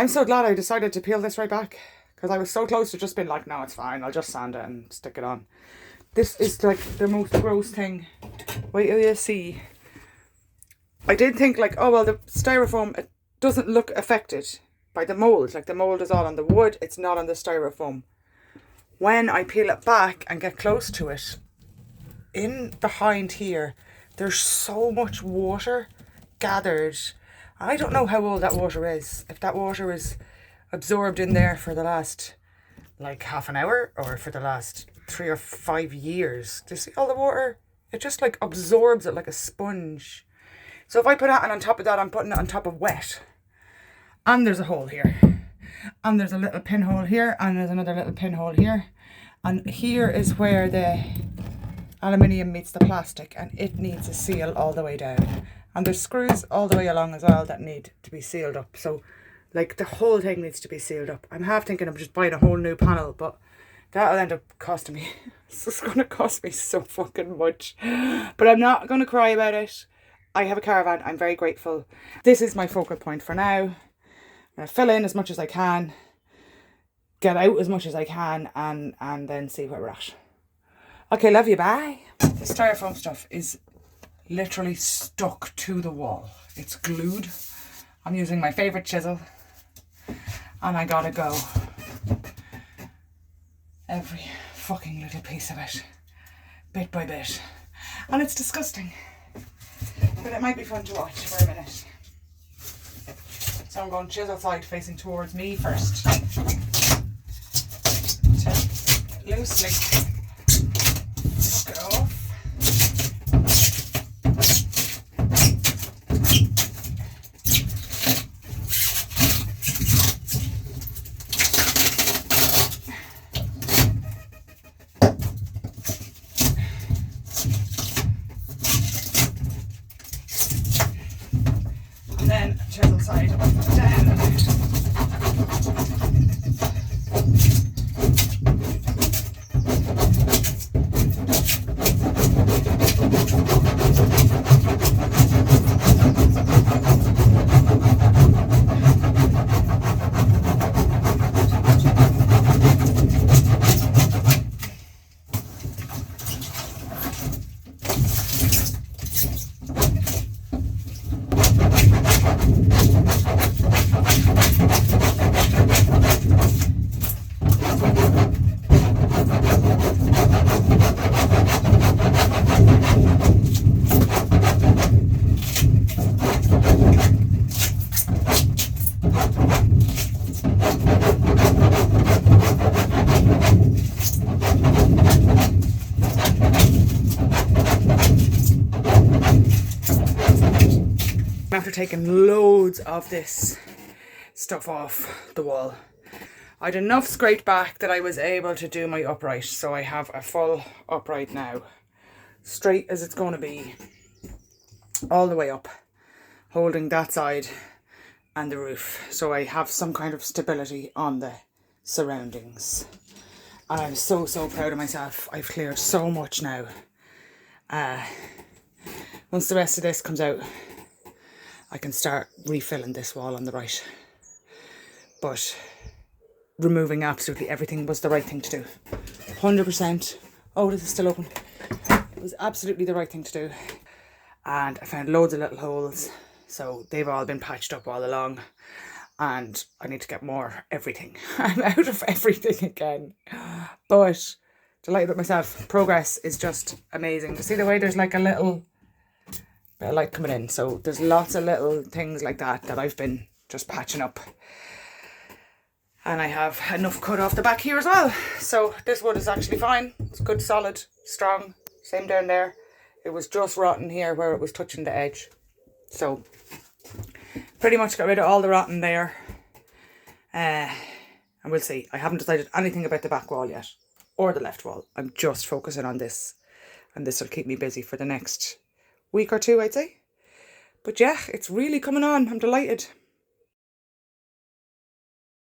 I'm so glad I decided to peel this right back, because I was so close to just being like, no, it's fine, I'll just sand it and stick it on. This is like the most gross thing. Wait till you see. I did think like, oh well, the styrofoam, it doesn't look affected by the mould. Like the mould is all on the wood, it's not on the styrofoam. When I peel it back and get close to it, in behind here, there's so much water gathered. I don't know how old that water is. If that water is absorbed in there for the last like half an hour or for the last 3 or 5 years. Do you see all the water? It just like absorbs it like a sponge. So if I put that on top of that, I'm putting it on top of wet. And there's a hole here. And there's a little pinhole here. And there's another little pinhole here. And here is where the aluminium meets the plastic. And it needs a seal all the way down. And there's screws all the way along as well that need to be sealed up. So like the whole thing needs to be sealed up. I'm half thinking of just buying a whole new panel. But that'll end up costing me. It's just going to cost me so fucking much. But I'm not going to cry about it. I have a Caravan. I'm very grateful. This is my focal point for now. I'm going to fill in as much as I can. Get out as much as I can. And then see where we're at. Okay, love you. Bye. The styrofoam stuff is literally stuck to the wall. It's glued. I'm using my favourite chisel. And I gotta go. Every fucking little piece of it, bit by bit, and it's disgusting, but it might be fun to watch for a minute. So I'm going chisel side facing towards me first, to loosely knock it off. Chisel side up and down. After taking loads of this stuff off the wall, I had enough scraped back that I was able to do my upright. So I have a full upright now, straight as it's going to be, all the way up, holding that side and the roof. So I have some kind of stability on the surroundings. And I'm so proud of myself. I've cleared so much now. Once the rest of this comes out, I can start refilling this wall on the right. But removing absolutely everything was the right thing to do. 100%. Oh, this is still open. It was absolutely the right thing to do. And I found loads of little holes. So they've all been patched up all along. And I need to get more everything. I'm out of everything again. But delighted with myself. Progress is just amazing. To see the way there's like a little bit of light coming in. So there's lots of little things like that that I've been just patching up. And I have enough cut off the back here as well. So this wood is actually fine. It's good, solid, strong. Same down there. It was just rotten here where it was touching the edge. So pretty much got rid of all the rotten there. And we'll see. I haven't decided anything about the back wall yet. Or the left wall. I'm just focusing on this. And this will keep me busy for the next week or two, I'd say. But yeah, it's really coming on. I'm delighted.